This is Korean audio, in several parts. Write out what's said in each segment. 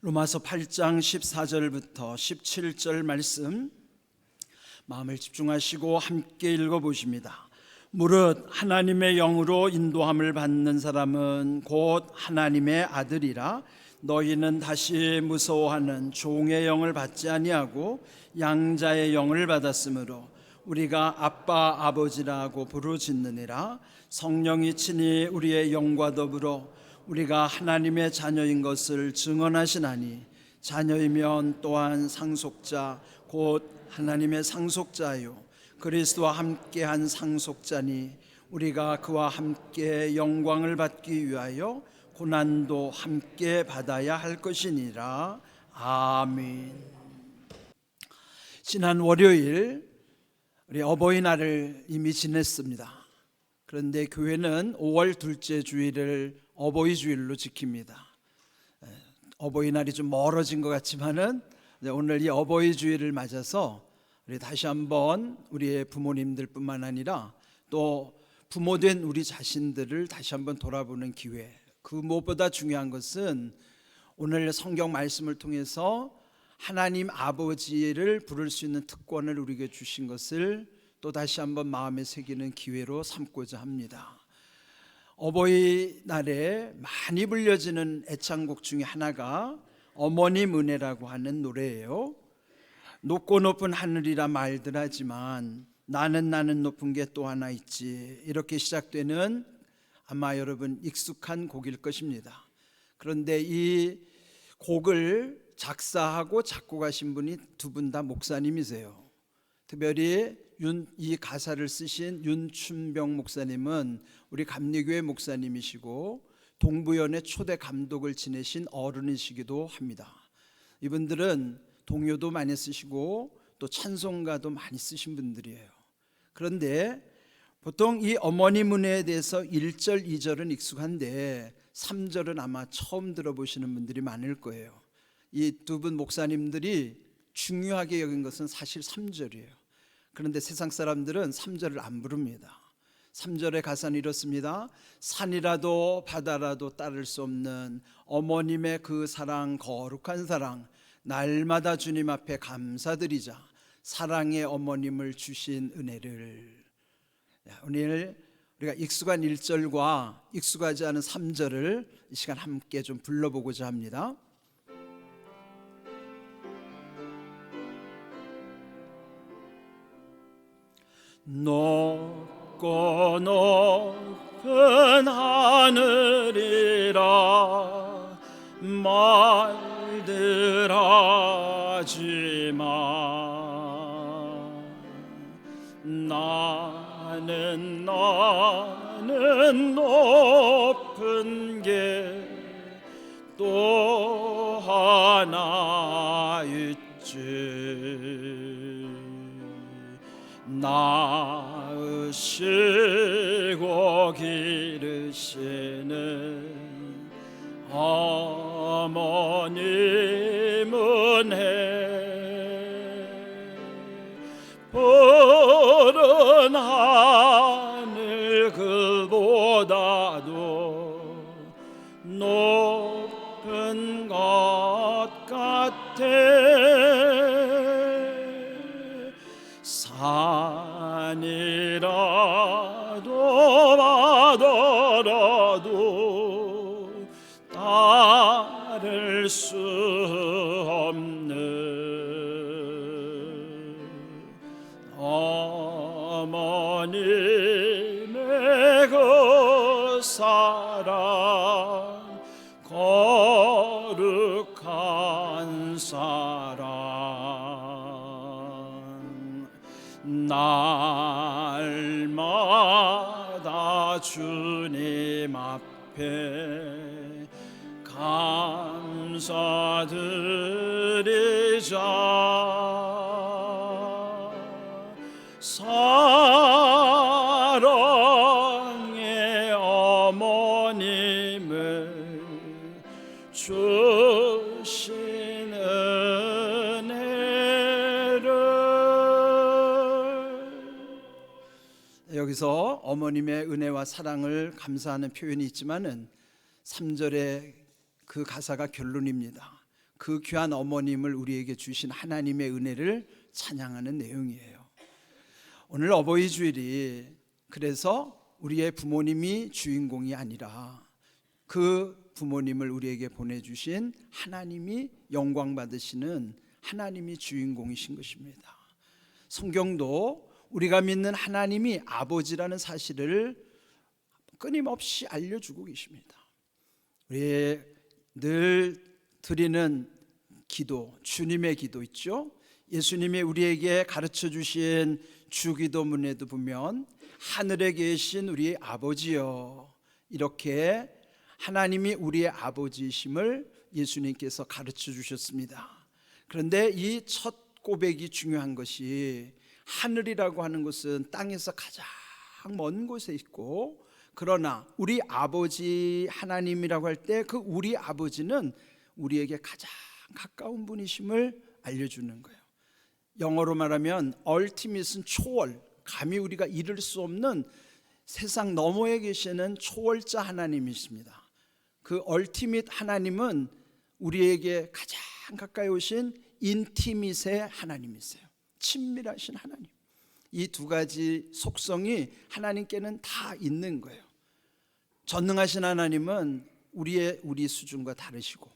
로마서 8장 14절부터 17절 말씀 마음을 집중하시고 함께 읽어보십니다. 무릇 하나님의 영으로 인도함을 받는 사람은 곧 하나님의 아들이라. 너희는 다시 무서워하는 종의 영을 받지 아니하고 양자의 영을 받았으므로 우리가 아빠 아버지라고 부르짖느니라. 성령이 친히 우리의 영과 더불어 우리가 하나님의 자녀인 것을 증언하시나니 자녀이면 또한 상속자 곧 하나님의 상속자요 그리스도와 함께한 상속자니 우리가 그와 함께 영광을 받기 위하여 고난도 함께 받아야 할 것이니라. 아멘. 지난 월요일 우리 어버이날을 이미 지냈습니다. 그런데 교회는 5월 둘째 주일을 어버이 주일로 지킵니다. 어버이날이 좀 멀어진 것 같지만은 오늘 이 어버이 주일을 맞아서 우리 다시 한번 우리의 부모님들뿐만 아니라 또 부모된 우리 자신들을 다시 한번 돌아보는 기회. 그 무엇보다 중요한 것은 오늘 성경 말씀을 통해서 하나님 아버지를 부를 수 있는 특권을 우리에게 주신 것을 또 다시 한번 마음에 새기는 기회로 삼고자 합니다. 어버이날에 많이 불려지는 애창곡 중에 하나가 어머님 은혜라고 하는 노래예요. 높고 높은 하늘이라 말들 하지만 나는 높은 게 또 하나 있지. 이렇게 시작되는 아마 여러분 익숙한 곡일 것입니다. 그런데 이 곡을 작사하고 작곡하신 분이 두 분 다 목사님이세요. 특별히 이 가사를 쓰신 윤춘병 목사님은 우리 감리교회 목사님이시고 동부연의 초대 감독을 지내신 어른이시기도 합니다. 이분들은 동요도 많이 쓰시고 또 찬송가도 많이 쓰신 분들이에요. 그런데 보통 이 어머님 은혜에 대해서 1절, 2절은 익숙한데 3절은 아마 처음 들어보시는 분들이 많을 거예요. 이 두 분 목사님들이 중요하게 여긴 것은 사실 3절이에요. 그런데 세상 사람들은 3절을 안 부릅니다. 3절의 가사는 이렇습니다. 산이라도 바다라도 따를 수 없는 어머님의 그 사랑, 거룩한 사랑, 날마다 주님 앞에 감사드리자. 사랑의 어머님을 주신 은혜를. 오늘 우리가 익숙한 1절과 익숙하지 않은 3절을 이 시간 함께 좀 불러보고자 합니다. 높고 높은 하늘이라 말들 하지마. 나는 높은 게 또 하나 있지. 낳으시고 기르시는 어머님 은혜 푸른 하늘 그보다도 높은 것 같아. 산이라도 바다라도 따를 수 없는 어머님의 그 사랑, 거룩한 사랑, 날마다 주님 앞에 감사드리자. 사랑의 어머님을 주신 은혜를. 여기서 어머님의 은혜와 사랑을 감사하는 표현이 있지만은 3절의 그 가사가 결론입니다. 그 귀한 어머님을 우리에게 주신 하나님의 은혜를 찬양하는 내용이에요. 오늘 어버이 주일이 그래서 우리의 부모님이 주인공이 아니라 그 부모님을 우리에게 보내주신 하나님이 영광 받으시는 하나님이 주인공이신 것입니다. 성경도 우리가 믿는 하나님이 아버지라는 사실을 끊임없이 알려주고 계십니다. 우리 늘 드리는 기도, 주님의 기도 있죠. 예수님이 우리에게 가르쳐 주신 주기도문에도 보면 하늘에 계신 우리 아버지여, 이렇게 하나님이 우리의 아버지이심을 예수님께서 가르쳐 주셨습니다. 그런데 이 첫 고백이 중요한 것이, 하늘이라고 하는 것은 땅에서 가장 먼 곳에 있고, 그러나 우리 아버지 하나님이라고 할 때 그 우리 아버지는 우리에게 가장 가까운 분이심을 알려주는 거예요. 영어로 말하면 ultimate는 초월, 감히 우리가 이룰 수 없는 세상 너머에 계시는 초월자 하나님이십니다. 그 ultimate 하나님은 우리에게 가장 가까이 오신 인티밋의 하나님이세요. 친밀하신 하나님. 이 두 가지 속성이 하나님께는 다 있는 거예요. 전능하신 하나님은 우리 수준과 다르시고,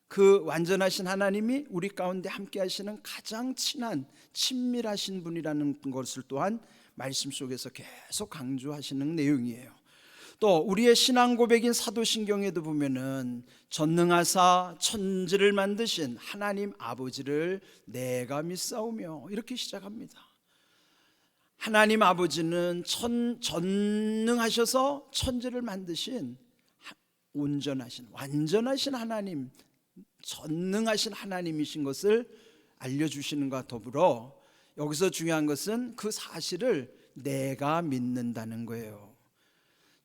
그 완전하신 하나님이 우리 가운데 함께 하시는 가장 친한 친밀하신 분이라는 것을 또한 말씀 속에서 계속 강조하시는 내용이에요. 또 우리의 신앙 고백인 사도신경에도 보면은 전능하사 천지를 만드신 하나님 아버지를 내가 믿사오며, 이렇게 시작합니다. 하나님 아버지는 전능하셔서 천지를 만드신 온전하신 완전하신 하나님, 전능하신 하나님이신 것을 알려주시는 것과 더불어 여기서 중요한 것은 그 사실을 내가 믿는다는 거예요.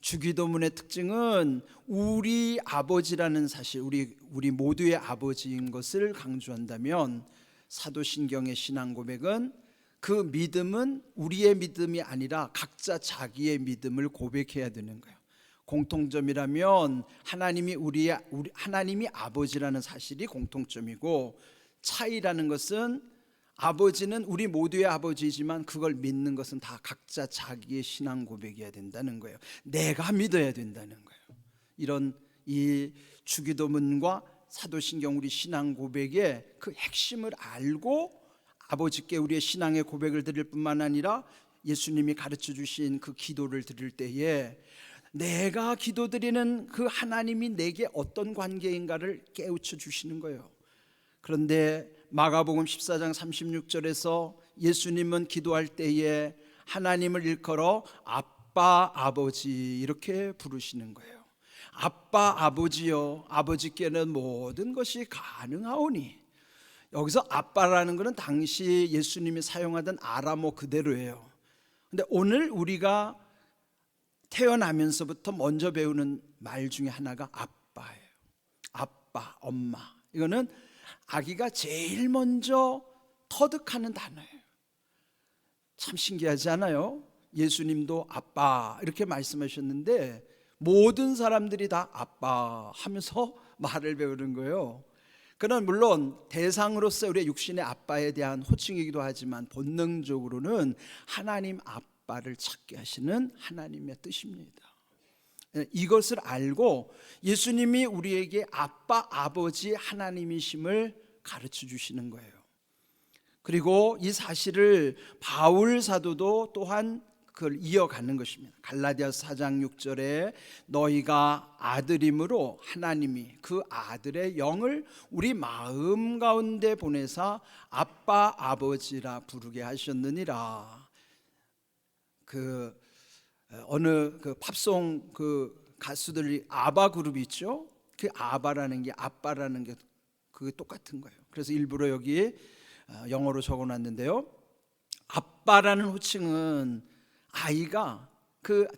주기도문의 특징은 우리 아버지라는 사실, 우리 모두의 아버지인 것을 강조한다면, 사도신경의 신앙 고백은 그 믿음은 우리의 믿음이 아니라 각자 자기의 믿음을 고백해야 되는 거예요. 공통점이라면 하나님이 아버지라는 사실이 공통점이고, 차이라는 것은 아버지는 우리 모두의 아버지이지만 그걸 믿는 것은 다 각자 자기의 신앙 고백이어야 된다는 거예요. 내가 믿어야 된다는 거예요. 이런 이 주기도문과 사도신경 우리 신앙 고백의 그 핵심을 알고 아버지께 우리의 신앙의 고백을 드릴 뿐만 아니라 예수님이 가르쳐 주신 그 기도를 드릴 때에 내가 기도드리는 그 하나님이 내게 어떤 관계인가를 깨우쳐 주시는 거예요. 그런데 마가복음 14장 36절에서 예수님은 기도할 때에 하나님을 일컬어 아빠 아버지 이렇게 부르시는 거예요. 아빠 아버지여, 아버지께는 모든 것이 가능하오니. 여기서 아빠라는 것은 당시 예수님이 사용하던 아람어 그대로예요. 근데 오늘 우리가 태어나면서부터 먼저 배우는 말 중에 하나가 아빠예요. 아빠, 엄마. 이거는 아기가 제일 먼저 터득하는 단어예요. 참 신기하지 않아요? 예수님도 아빠 이렇게 말씀하셨는데 모든 사람들이 다 아빠 하면서 말을 배우는 거예요. 그러나 물론 대상으로서 우리의 육신의 아빠에 대한 호칭이기도 하지만 본능적으로는 하나님 아빠를 찾게 하시는 하나님의 뜻입니다. 이것을 알고 예수님이 우리에게 아빠 아버지 하나님이심을 가르쳐 주시는 거예요. 그리고 이 사실을 바울 사도도 또한 그걸 이어가는 것입니다. 갈라디아서 4장 6절에 너희가 아들임으로 하나님이 그 아들의 영을 우리 마음 가운데 보내사 아빠 아버지라 부르게 하셨느니라. 어느 팝송 가수들이 아바 그룹이 있죠. 그 아바라는 게 아빠라는 게 그게 똑같은 거예요. 그래서 일부러 여기 영어로 적어놨는데요. 아빠라는 호칭은 아이가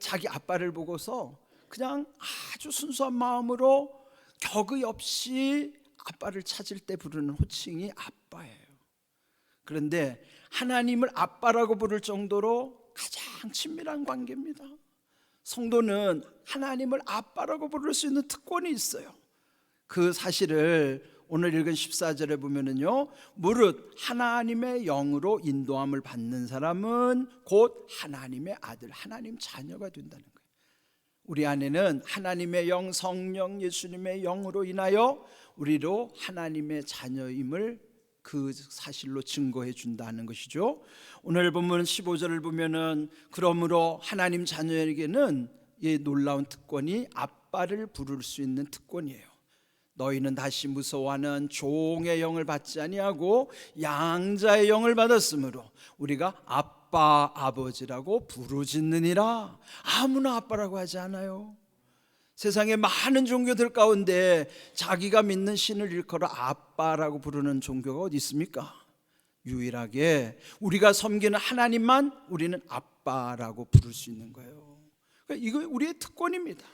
자기 아빠를 보고서 그냥 아주 순수한 마음으로 격의 없이 아빠를 찾을 때 부르는 호칭이 아빠예요. 그런데 하나님을 아빠라고 부를 정도로 가장 친밀한 관계입니다. 성도는 하나님을 아빠라고 부를 수 있는 특권이 있어요. 그 사실을 오늘 읽은 14절에 보면은요, 무릇 하나님의 영으로 인도함을 받는 사람은 곧 하나님의 아들, 하나님 자녀가 된다는 거예요. 우리 안에는 하나님의 영, 성령, 예수님의 영으로 인하여 우리로 하나님의 자녀임을 그 사실로 증거해 준다는 것이죠. 오늘 본문 15절을 보면은 그러므로 하나님 자녀에게는 이 놀라운 특권이 아빠를 부를 수 있는 특권이에요. 너희는 다시 무서워하는 종의 영을 받지 아니하고 양자의 영을 받았으므로 우리가 아빠 아버지라고 부르짖느니라. 아무나 아빠라고 하지 않아요. 세상에 많은 종교들 가운데 자기가 믿는 신을 일컬어 아빠라고 부르는 종교가 어디 있습니까? 유일하게 우리가 섬기는 하나님만 우리는 아빠라고 부를 수 있는 거예요. 그러니까 이거 우리의 특권입니다.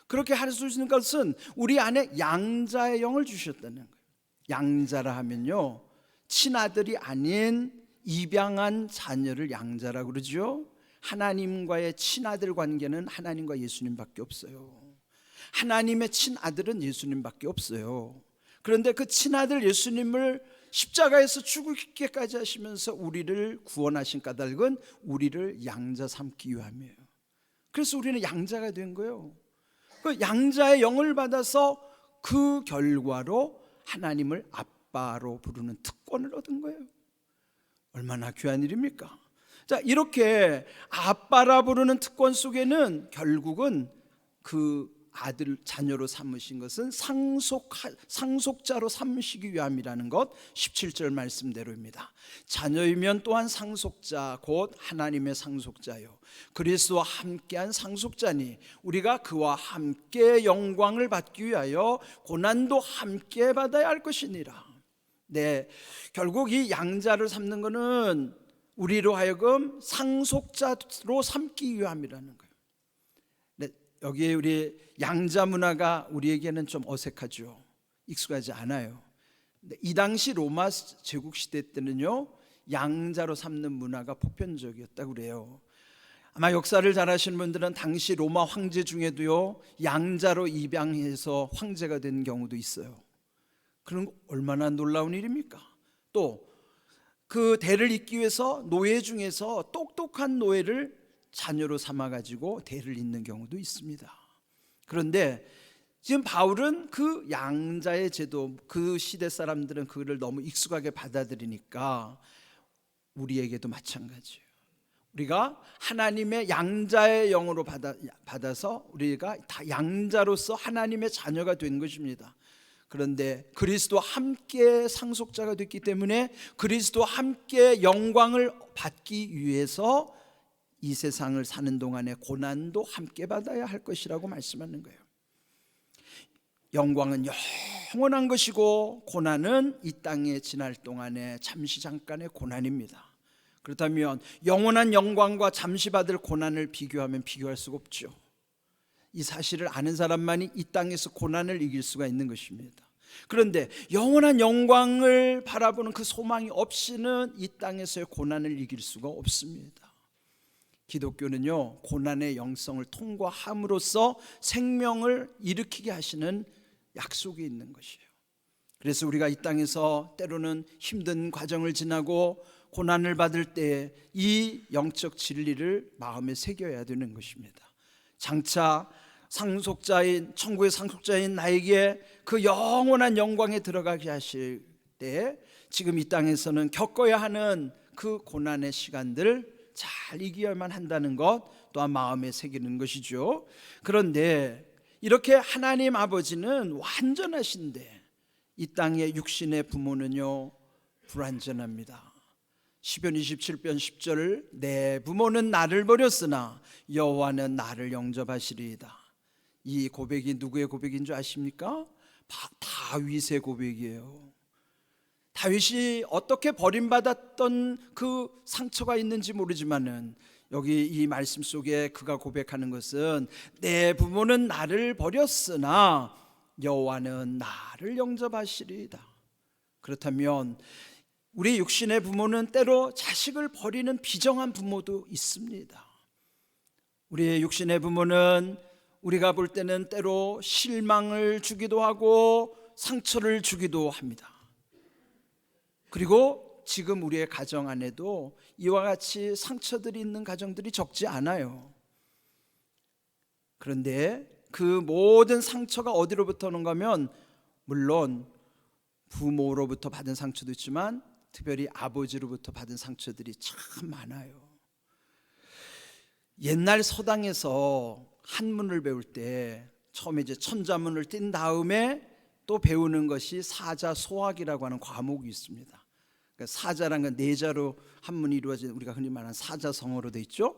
그렇게 할 수 있는 것은 우리 안에 양자의 영을 주셨다는 거예요. 양자라 하면요, 친아들이 아닌 입양한 자녀를 양자라고 그러죠. 하나님과의 친아들 관계는 하나님과 예수님밖에 없어요. 하나님의 친아들은 예수님밖에 없어요. 그런데 그 친아들 예수님을 십자가에서 죽기까지 하시면서 우리를 구원하신 까닭은 우리를 양자 삼기 위함이에요. 그래서 우리는 양자가 된 거예요. 그 양자의 영을 받아서 그 결과로 하나님을 아빠로 부르는 특권을 얻은 거예요. 얼마나 귀한 일입니까? 자, 이렇게 아빠라 부르는 특권 속에는 결국은 그 아들 자녀로 삼으신 것은 상속자로 삼으시기 위함이라는 것, 17절 말씀대로입니다. 자녀이면 또한 상속자 곧 하나님의 상속자요 그리스도와 함께한 상속자니 우리가 그와 함께 영광을 받기 위하여 고난도 함께 받아야 할 것이니라. 네, 결국 이 양자를 삼는 것은 우리로 하여금 상속자로 삼기 위함이라는 거예요. 네, 여기에 우리 양자 문화가 우리에게는 좀 어색하죠. 익숙하지 않아요. 근데 이 당시 로마 제국 시대 때는요, 양자로 삼는 문화가 보편적이었다고 그래요. 아마 역사를 잘 아시는 분들은 당시 로마 황제 중에도요, 양자로 입양해서 황제가 된 경우도 있어요. 그런 거 얼마나 놀라운 일입니까? 또 그 대를 잇기 위해서 노예 중에서 똑똑한 노예를 자녀로 삼아가지고 대를 잇는 경우도 있습니다. 그런데 지금 바울은 그 양자의 제도, 그 시대 사람들은 그거를 너무 익숙하게 받아들이니까 우리에게도 마찬가지예요. 우리가 하나님의 양자의 영으로 받아서 우리가 다 양자로서 하나님의 자녀가 된 것입니다. 그런데 그리스도와 함께 상속자가 됐기 때문에 그리스도와 함께 영광을 받기 위해서 이 세상을 사는 동안에 고난도 함께 받아야 할 것이라고 말씀하는 거예요. 영광은 영원한 것이고 고난은 이 땅에 지날 동안에 잠시 잠깐의 고난입니다. 그렇다면 영원한 영광과 잠시 받을 고난을 비교하면 비교할 수가 없죠. 이 사실을 아는 사람만이 이 땅에서 고난을 이길 수가 있는 것입니다. 그런데 영원한 영광을 바라보는 그 소망이 없이는 이 땅에서의 고난을 이길 수가 없습니다. 기독교는요, 고난의 영성을 통과함으로써 생명을 일으키게 하시는 약속이 있는 것이에요. 그래서 우리가 이 땅에서 때로는 힘든 과정을 지나고 고난을 받을 때 이 영적 진리를 마음에 새겨야 되는 것입니다. 장차 상속자인, 천국의 상속자인 나에게 그 영원한 영광에 들어가게 하실 때 지금 이 땅에서는 겪어야 하는 그 고난의 시간들 잘 이겨야만 한다는 것 또한 마음에 새기는 것이죠. 그런데 이렇게 하나님 아버지는 완전하신데 이 땅의 육신의 부모는요, 불완전합니다. 시편 27편 10절, 내 부모는 나를 버렸으나 여호와는 나를 영접하시리이다. 이 고백이 누구의 고백인 줄 아십니까? 다윗의 고백이에요. 다윗이 어떻게 버림받았던 그 상처가 있는지 모르지만은 여기 이 말씀 속에 그가 고백하는 것은 내 부모는 나를 버렸으나 여호와는 나를 영접하시리이다. 그렇다면 우리 육신의 부모는 때로 자식을 버리는 비정한 부모도 있습니다. 우리의 육신의 부모는 우리가 볼 때는 때로 실망을 주기도 하고 상처를 주기도 합니다. 그리고 지금 우리의 가정 안에도 이와 같이 상처들이 있는 가정들이 적지 않아요. 그런데 그 모든 상처가 어디로부터 오는가 하면 물론 부모로부터 받은 상처도 있지만 특별히 아버지로부터 받은 상처들이 참 많아요. 옛날 서당에서 한문을 배울 때 처음에 이제 천자문을 띈 다음에 또 배우는 것이 사자소학이라고 하는 과목이 있습니다. 그러니까 사자라는 건 네자로 한문이 이루어진 우리가 흔히 말하는 사자성어로 돼 있죠.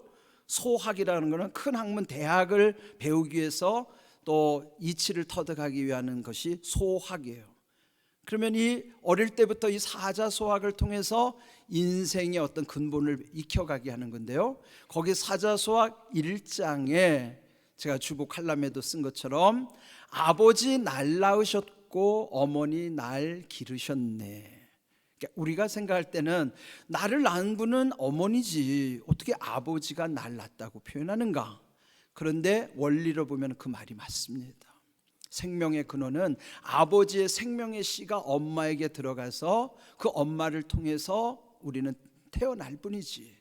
소학이라는 것은 큰 학문 대학을 배우기 위해서 또 이치를 터득하기 위한 것이 소학이에요. 그러면 이 어릴 때부터 이 사자소학을 통해서 인생의 어떤 근본을 익혀가게 하는 건데요, 거기 사자소학 1장에 제가 주보 칼럼에도 쓴 것처럼 아버지 날 낳으셨고 어머니 날 기르셨네. 그러니까 우리가 생각할 때는 나를 낳은 분은 어머니지 어떻게 아버지가 날 낳았다고 표현하는가. 그런데 원리로 보면 그 말이 맞습니다. 생명의 근원은 아버지의 생명의 씨가 엄마에게 들어가서 그 엄마를 통해서 우리는 태어날 뿐이지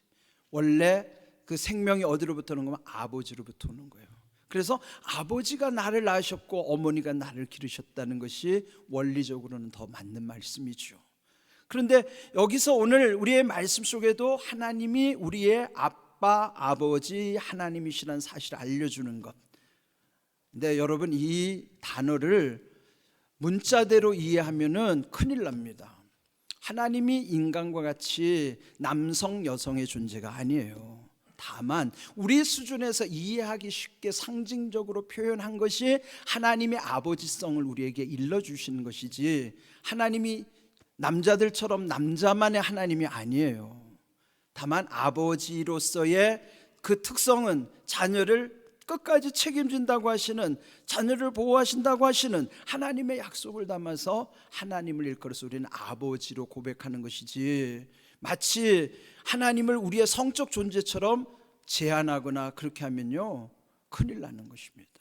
원래 그 생명이 어디로부터 오는 거면 아버지로부터 오는 거예요. 그래서 아버지가 나를 낳으셨고 어머니가 나를 기르셨다는 것이 원리적으로는 더 맞는 말씀이죠. 그런데 여기서 오늘 우리의 말씀 속에도 하나님이 우리의 아빠, 아버지 하나님이시라는 사실을 알려주는 것. 근데 여러분 이 단어를 문자대로 이해하면은 큰일 납니다. 하나님이 인간과 같이 남성, 여성의 존재가 아니에요. 다만 우리 수준에서 이해하기 쉽게 상징적으로 표현한 것이 하나님의 아버지성을 우리에게 일러주시는 것이지 하나님이 남자들처럼 남자만의 하나님이 아니에요. 다만 아버지로서의 그 특성은 자녀를 끝까지 책임진다고 하시는, 자녀를 보호하신다고 하시는 하나님의 약속을 담아서 하나님을 일컬어서 우리는 아버지로 고백하는 것이지 마치 하나님을 우리의 성적 존재처럼 제한하거나 그렇게 하면요 큰일 나는 것입니다.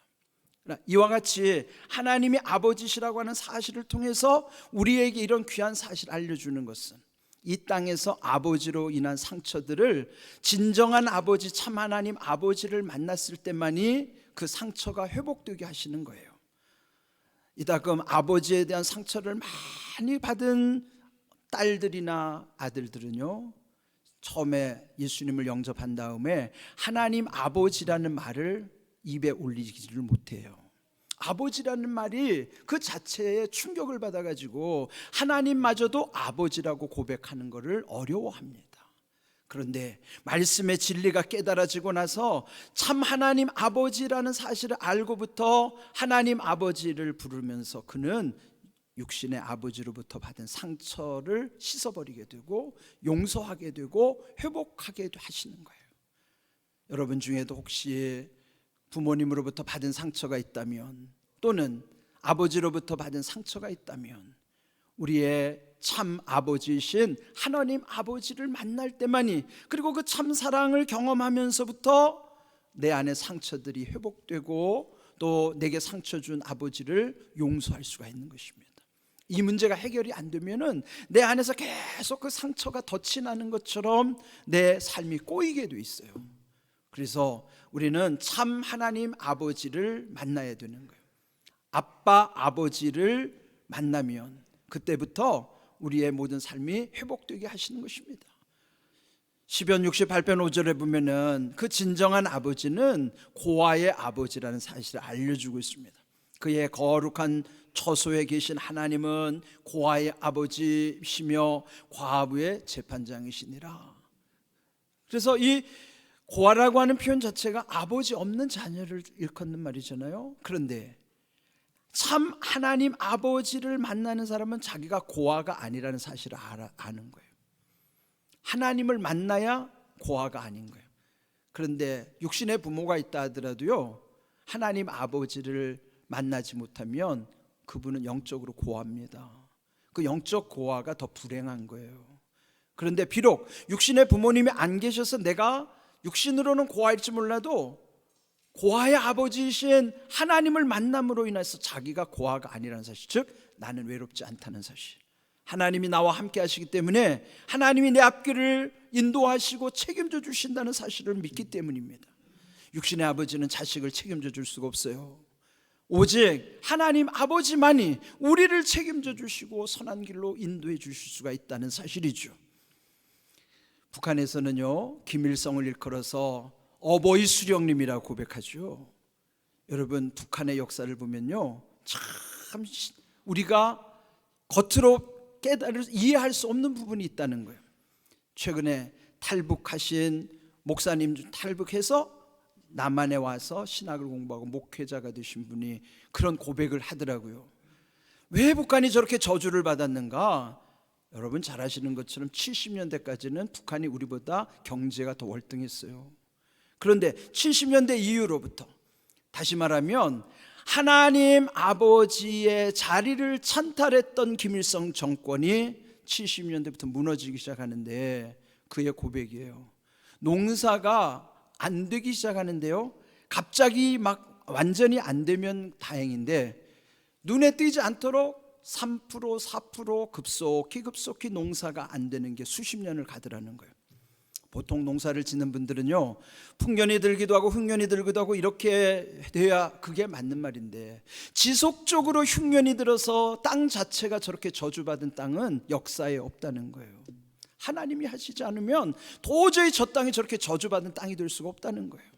이와 같이 하나님이 아버지시라고 하는 사실을 통해서 우리에게 이런 귀한 사실을 알려주는 것은 이 땅에서 아버지로 인한 상처들을 진정한 아버지, 참 하나님 아버지를 만났을 때만이 그 상처가 회복되게 하시는 거예요. 이다금 아버지에 대한 상처를 많이 받은 딸들이나 아들들은요 처음에 예수님을 영접한 다음에 하나님 아버지라는 말을 입에 올리지를 못해요. 아버지라는 말이 그 자체에 충격을 받아가지고 하나님마저도 아버지라고 고백하는 것을 어려워합니다. 그런데 말씀의 진리가 깨달아지고 나서 참 하나님 아버지라는 사실을 알고부터 하나님 아버지를 부르면서 그는 육신의 아버지로부터 받은 상처를 씻어버리게 되고 용서하게 되고 회복하게 하시는 거예요. 여러분 중에도 혹시 부모님으로부터 받은 상처가 있다면 또는 아버지로부터 받은 상처가 있다면 우리의 참 아버지이신 하나님 아버지를 만날 때만이, 그리고 그 참 사랑을 경험하면서부터 내 안의 상처들이 회복되고 또 내게 상처 준 아버지를 용서할 수가 있는 것입니다. 이 문제가 해결이 안 되면은 내 안에서 계속 그 상처가 덫이 나는 것처럼 내 삶이 꼬이게 돼 있어요. 그래서 우리는 참 하나님 아버지를 만나야 되는 거예요. 아빠 아버지를 만나면 그때부터 우리의 모든 삶이 회복되게 하시는 것입니다. 시편 68편 5절에 보면은 그 진정한 아버지는 고아의 아버지라는 사실을 알려주고 있습니다. 그의 거룩한 처소에 계신 하나님은 고아의 아버지시며 과부의 재판장이시니라. 그래서 이 고아라고 하는 표현 자체가 아버지 없는 자녀를 일컫는 말이잖아요. 그런데 참 하나님 아버지를 만나는 사람은 자기가 고아가 아니라는 사실을 아는 거예요. 하나님을 만나야 고아가 아닌 거예요. 그런데 육신의 부모가 있다 하더라도요 하나님 아버지를 만나지 못하면 그분은 영적으로 고아입니다. 그 영적 고아가 더 불행한 거예요. 그런데 비록 육신의 부모님이 안 계셔서 내가 육신으로는 고아일지 몰라도 고아의 아버지이신 하나님을 만남으로 인해서 자기가 고아가 아니라는 사실, 즉 나는 외롭지 않다는 사실, 하나님이 나와 함께 하시기 때문에 하나님이 내 앞길을 인도하시고 책임져 주신다는 사실을 믿기 때문입니다. 육신의 아버지는 자식을 책임져 줄 수가 없어요. 오직 하나님 아버지만이 우리를 책임져 주시고 선한 길로 인도해 주실 수가 있다는 사실이죠. 북한에서는요, 김일성을 일컬어서 어버이 수령님이라고 고백하죠. 여러분, 북한의 역사를 보면요, 참 우리가 겉으로 이해할 수 없는 부분이 있다는 거예요. 최근에 탈북하신 목사님 중 탈북해서 남한에 와서 신학을 공부하고 목회자가 되신 분이 그런 고백을 하더라고요. 왜 북한이 저렇게 저주를 받았는가? 여러분 잘 아시는 것처럼 70년대까지는 북한이 우리보다 경제가 더 월등했어요. 그런데 70년대 이후로부터, 다시 말하면 하나님 아버지의 자리를 찬탈했던 김일성 정권이 70년대부터 무너지기 시작하는데, 그의 고백이에요. 농사가 안 되기 시작하는데요, 갑자기 막 완전히 안 되면 다행인데 눈에 띄지 않도록 3%, 4% 급속히 농사가 안 되는 게 수십 년을 가더라는 거예요. 보통 농사를 짓는 분들은요, 풍년이 들기도 하고 흉년이 들기도 하고 이렇게 돼야 그게 맞는 말인데, 지속적으로 흉년이 들어서 땅 자체가 저렇게 저주받은 땅은 역사에 없다는 거예요. 하나님이 하시지 않으면 도저히 저 땅이 저렇게 저주받은 땅이 될 수가 없다는 거예요.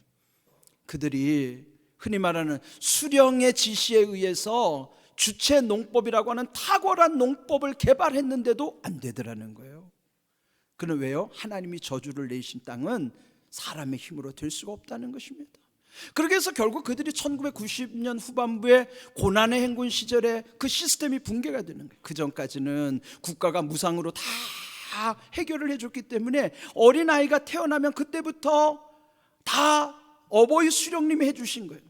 그들이 흔히 말하는 수령의 지시에 의해서 주체 농법이라고 하는 탁월한 농법을 개발했는데도 안 되더라는 거예요. 그는 왜요? 하나님이 저주를 내신 땅은 사람의 힘으로 될 수가 없다는 것입니다. 그렇게 해서 결국 그들이 1990년 후반부에 고난의 행군 시절에 그 시스템이 붕괴가 되는 거예요. 그 전까지는 국가가 무상으로 다 해결을 해줬기 때문에 어린아이가 태어나면 그때부터 다 어버이 수령님이 해주신 거예요.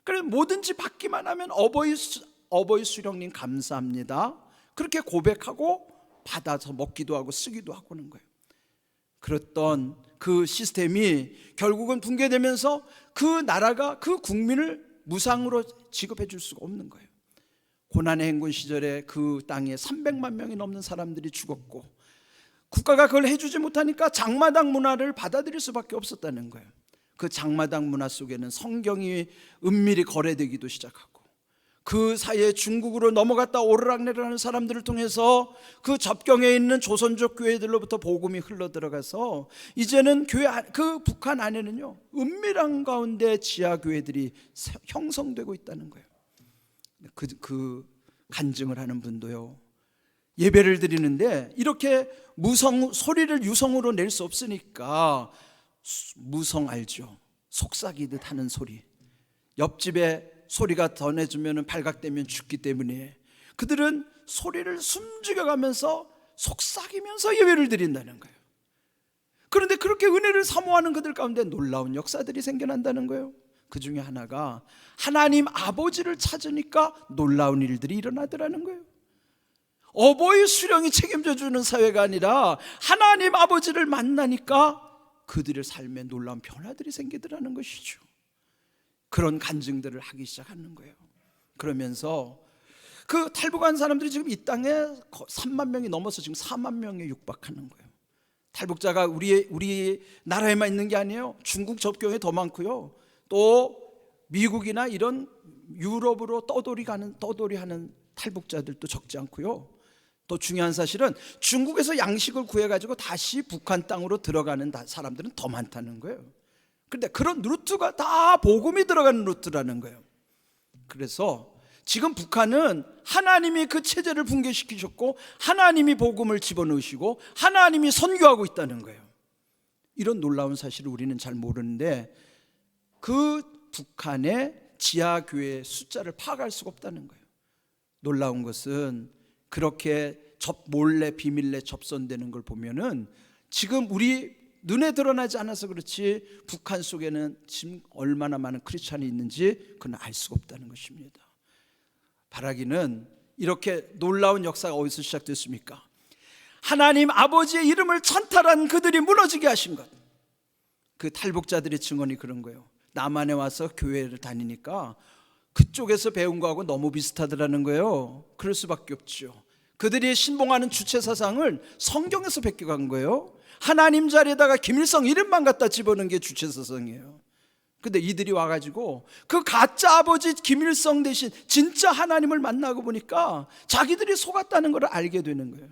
그래서 뭐든지 받기만 하면 어버이 수령님 감사합니다, 그렇게 고백하고 받아서 먹기도 하고 쓰기도 하고 하는 거예요. 그랬던 그 시스템이 결국은 붕괴되면서 그 나라가 그 국민을 무상으로 지급해 줄 수가 없는 거예요. 고난의 행군 시절에 그 땅에 300만 명이 넘는 사람들이 죽었고, 국가가 그걸 해주지 못하니까 장마당 문화를 받아들일 수밖에 없었다는 거예요. 그 장마당 문화 속에는 성경이 은밀히 거래되기도 시작하고, 그 사이에 중국으로 넘어갔다 오르락내리락 하는 사람들을 통해서 그 접경에 있는 조선족 교회들로부터 복음이 흘러들어가서 이제는 그 북한 안에는요, 은밀한 가운데 지하 교회들이 형성되고 있다는 거예요. 그 간증을 하는 분도요, 예배를 드리는데 이렇게 소리를 유성으로 낼 수 없으니까 무성 알죠? 속삭이듯 하는 소리, 옆집에 소리가 더 내주면 발각되면 죽기 때문에 그들은 소리를 숨죽여가면서 속삭이면서 예배를 드린다는 거예요. 그런데 그렇게 은혜를 사모하는 그들 가운데 놀라운 역사들이 생겨난다는 거예요. 그 중에 하나가 하나님 아버지를 찾으니까 놀라운 일들이 일어나더라는 거예요. 어버이 수령이 책임져 주는 사회가 아니라 하나님 아버지를 만나니까 그들의 삶에 놀라운 변화들이 생기더라는 것이죠. 그런 간증들을 하기 시작하는 거예요. 그러면서 그 탈북한 사람들이 지금 이 땅에 3만 명이 넘어서 지금 4만 명에 육박하는 거예요. 탈북자가 우리 나라에만 있는 게 아니에요. 중국 접경에 더 많고요, 또 미국이나 이런 유럽으로 떠돌이하는 탈북자들도 적지 않고요, 또 중요한 사실은 중국에서 양식을 구해가지고 다시 북한 땅으로 들어가는 사람들은 더 많다는 거예요. 그런데 그런 루트가 다 복음이 들어가는 루트라는 거예요. 그래서 지금 북한은 하나님이 그 체제를 붕괴시키셨고 하나님이 복음을 집어넣으시고 하나님이 선교하고 있다는 거예요. 이런 놀라운 사실을 우리는 잘 모르는데, 그 북한의 지하교회 숫자를 파악할 수가 없다는 거예요. 놀라운 것은 그렇게 몰래 비밀내 접선되는 걸 보면은 지금 우리 눈에 드러나지 않아서 그렇지 북한 속에는 지금 얼마나 많은 크리스찬이 있는지 그건 알 수가 없다는 것입니다. 바라기는 이렇게 놀라운 역사가 어디서 시작됐습니까? 하나님 아버지의 이름을 찬탈한 그들이 무너지게 하신 것. 그 탈북자들의 증언이 그런 거예요. 남한에 와서 교회를 다니니까 그쪽에서 배운 거하고 너무 비슷하더라는 거예요. 그럴 수밖에 없죠. 그들이 신봉하는 주체 사상을 성경에서 베껴간 거예요. 하나님 자리에다가 김일성 이름만 갖다 집어넣은 게 주체 사상이에요. 근데 이들이 와가지고 그 가짜 아버지 김일성 대신 진짜 하나님을 만나고 보니까 자기들이 속았다는 걸 알게 되는 거예요.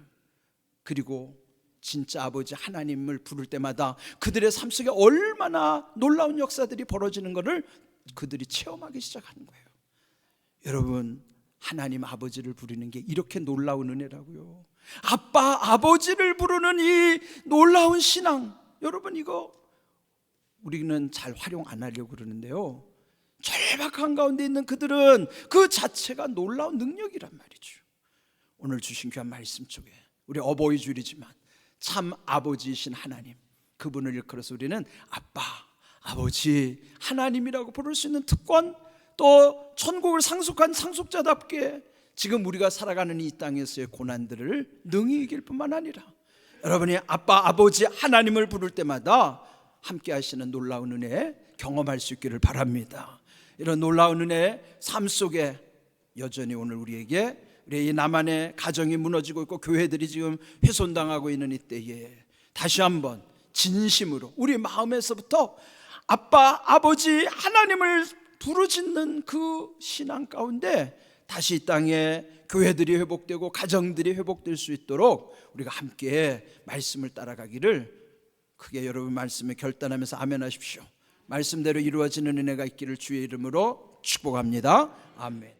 그리고 진짜 아버지 하나님을 부를 때마다 그들의 삶 속에 얼마나 놀라운 역사들이 벌어지는 것을 그들이 체험하기 시작하는 거예요. 여러분, 하나님 아버지를 부르는 게 이렇게 놀라운 은혜라고요. 아빠 아버지를 부르는 이 놀라운 신앙, 여러분 이거 우리는 잘 활용 안 하려고 그러는데요, 절박한 가운데 있는 그들은 그 자체가 놀라운 능력이란 말이죠. 오늘 주신 귀한 말씀 속에 우리 어버이 주일이지만 참 아버지이신 하나님, 그분을 일컬어서 우리는 아빠, 아버지, 하나님이라고 부를 수 있는 특권, 또 천국을 상속한 상속자답게 지금 우리가 살아가는 이 땅에서의 고난들을 능히 이길 뿐만 아니라 여러분이 아빠, 아버지, 하나님을 부를 때마다 함께 하시는 놀라운 은혜 경험할 수 있기를 바랍니다. 이런 놀라운 은혜 삶 속에 여전히 오늘 우리에게, 우리 이 남한의 가정이 무너지고 있고 교회들이 지금 훼손당하고 있는 이때에 다시 한번 진심으로 우리 마음에서부터 아빠, 아버지, 하나님을 부르짖는 그 신앙 가운데 다시 이 땅에 교회들이 회복되고 가정들이 회복될 수 있도록 우리가 함께 말씀을 따라가기를 크게 여러분 말씀에 결단하면서 아멘 하십시오. 말씀대로 이루어지는 은혜가 있기를 주의 이름으로 축복합니다. 아멘.